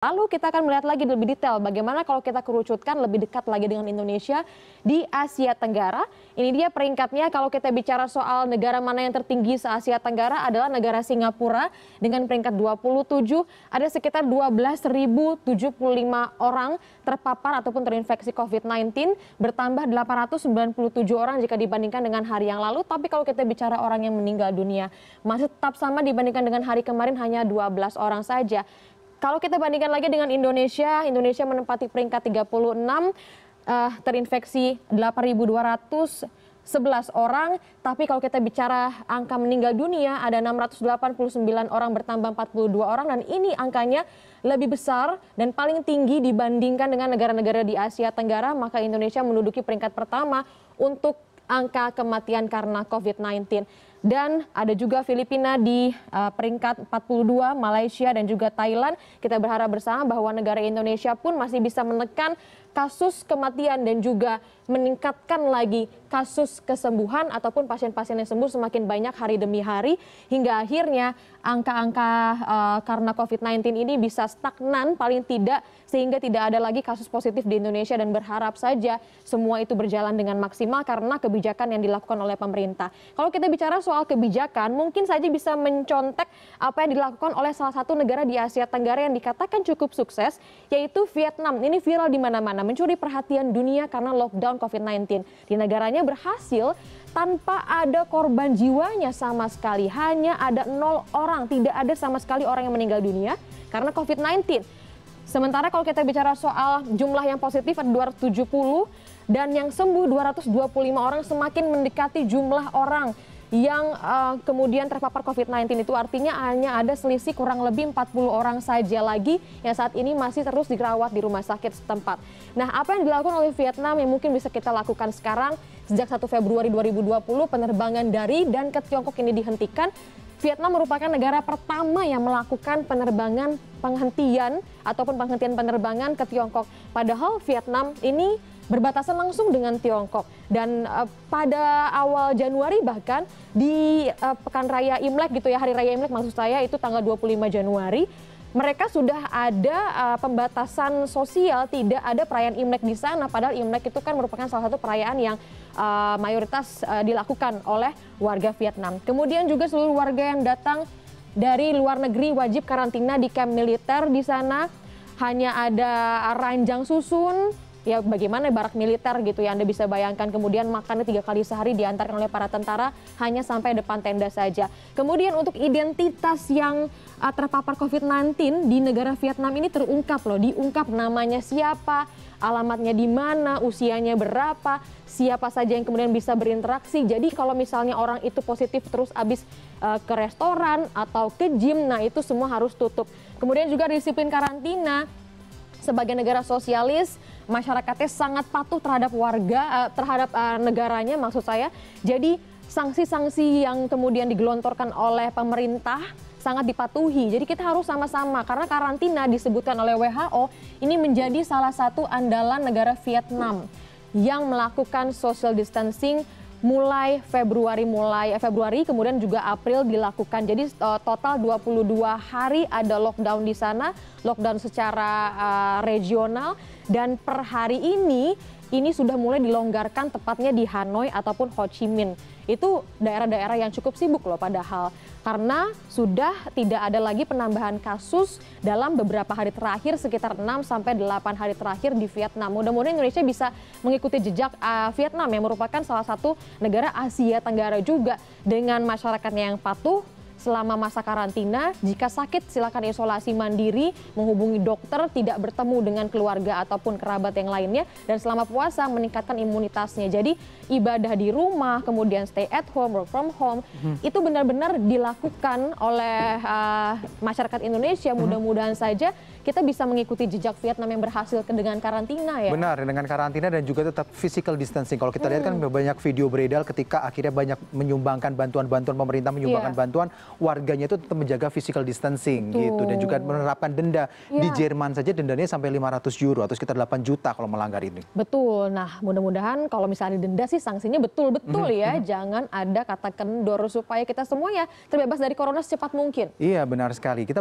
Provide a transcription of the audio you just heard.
Lalu kita akan melihat lagi lebih detail bagaimana kalau kita kerucutkan lebih dekat lagi dengan Indonesia di Asia Tenggara. Ini dia peringkatnya kalau kita bicara soal negara mana yang tertinggi se-Asia Tenggara adalah negara Singapura dengan peringkat 27. Ada sekitar 12.075 orang terpapar ataupun terinfeksi COVID-19, bertambah 897 orang jika dibandingkan dengan hari yang lalu. Tapi kalau kita bicara orang yang meninggal dunia masih tetap sama dibandingkan dengan hari kemarin, hanya 12 orang saja. Kalau kita bandingkan lagi dengan Indonesia menempati peringkat 36, terinfeksi 8.211 orang. Tapi kalau kita bicara angka meninggal dunia, ada 689 orang bertambah 42 orang. Dan ini angkanya lebih besar dan paling tinggi dibandingkan dengan negara-negara di Asia Tenggara. Maka Indonesia menduduki peringkat pertama untuk angka kematian karena COVID-19. Dan ada juga Filipina di peringkat 42, Malaysia dan juga Thailand. Kita berharap bersama bahwa negara Indonesia pun masih bisa menekan kasus kematian dan juga meningkatkan lagi kasus kesembuhan ataupun pasien-pasien yang sembuh semakin banyak hari demi hari, hingga akhirnya angka-angka karena COVID-19 ini bisa stagnan paling tidak, sehingga tidak ada lagi kasus positif di Indonesia. Dan berharap saja semua itu berjalan dengan maksimal karena kebijakan yang dilakukan oleh pemerintah. Kalau kita bicara soal kebijakan, mungkin saja bisa mencontek apa yang dilakukan oleh salah satu negara di Asia Tenggara yang dikatakan cukup sukses, yaitu Vietnam. Ini viral di mana-mana, mencuri perhatian dunia karena lockdown COVID-19. Di negaranya berhasil tanpa ada korban jiwanya sama sekali. Hanya ada 0 orang, tidak ada sama sekali orang yang meninggal dunia karena COVID-19. Sementara kalau kita bicara soal jumlah yang positif ada 270 dan yang sembuh 225 orang, semakin mendekati jumlah orang yang kemudian terpapar COVID-19 itu. Artinya hanya ada selisih kurang lebih 40 orang saja lagi yang saat ini masih terus dirawat di rumah sakit setempat. Nah, apa yang dilakukan oleh Vietnam yang mungkin bisa kita lakukan sekarang? Sejak 1 Februari 2020 penerbangan dari dan ke Tiongkok ini dihentikan. Vietnam merupakan negara pertama yang melakukan penerbangan penghentian ataupun penghentian penerbangan ke Tiongkok. Padahal Vietnam ini berbatasan langsung dengan Tiongkok. Dan pada awal Januari bahkan di Pekan Raya Imlek gitu ya, Hari Raya Imlek maksud saya, itu tanggal 25 Januari, mereka sudah ada pembatasan sosial, tidak ada perayaan Imlek di sana. Padahal Imlek itu kan merupakan salah satu perayaan yang mayoritas dilakukan oleh warga Vietnam. Kemudian juga seluruh warga yang datang dari luar negeri wajib karantina di kamp militer di sana. Hanya ada ranjang susun, ya bagaimana barak militer gitu ya, Anda bisa bayangkan. Kemudian makannya 3 kali sehari diantarkan oleh para tentara hanya sampai depan tenda saja. Kemudian untuk identitas yang terpapar COVID-19 di negara Vietnam ini terungkap loh, diungkap namanya siapa, alamatnya di mana, usianya berapa, siapa saja yang kemudian bisa berinteraksi. Jadi kalau misalnya orang itu positif terus habis ke restoran atau ke gym, nah itu semua harus tutup. Kemudian juga disiplin karantina. Sebagai negara sosialis, masyarakatnya sangat patuh terhadap warga, terhadap negaranya maksud saya. Jadi sanksi-sanksi yang kemudian digelontorkan oleh pemerintah sangat dipatuhi. Jadi kita harus sama-sama, karena karantina disebutkan oleh WHO ini menjadi salah satu andalan negara Vietnam yang melakukan social distancing mulai Februari kemudian juga April dilakukan. Jadi total 22 hari ada lockdown di sana, lockdown secara regional, dan per hari ini sudah mulai dilonggarkan, tepatnya di Hanoi ataupun Ho Chi Minh. Itu daerah-daerah yang cukup sibuk loh padahal, karena sudah tidak ada lagi penambahan kasus dalam beberapa hari terakhir, sekitar 6 sampai 8 hari terakhir di Vietnam. Mudah-mudahan Indonesia bisa mengikuti jejak Vietnam yang merupakan salah satu negara Asia Tenggara juga, dengan masyarakatnya yang patuh selama masa karantina. Jika sakit silakan isolasi mandiri, menghubungi dokter, tidak bertemu dengan keluarga ataupun kerabat yang lainnya, dan selama puasa meningkatkan imunitasnya. Jadi ibadah di rumah, kemudian stay at home, work from home, itu benar-benar dilakukan oleh masyarakat Indonesia. Mudah-mudahan saja kita bisa mengikuti jejak Vietnam yang berhasil dengan karantina ya. Benar, dengan karantina dan juga tetap physical distancing. Kalau kita lihat kan banyak video beredar ketika akhirnya banyak menyumbangkan bantuan-bantuan, pemerintah menyumbangkan bantuan, warganya itu tetap menjaga physical distancing gitu, dan juga menerapkan denda. Di Jerman saja dendanya sampai 500 euro atau sekitar 8 juta kalau melanggar ini. Betul. Nah, mudah-mudahan kalau misalnya denda sih sanksinya betul-betul ya, jangan ada kata kendor, supaya kita semua ya terbebas dari corona secepat mungkin. Iya, benar sekali. Kita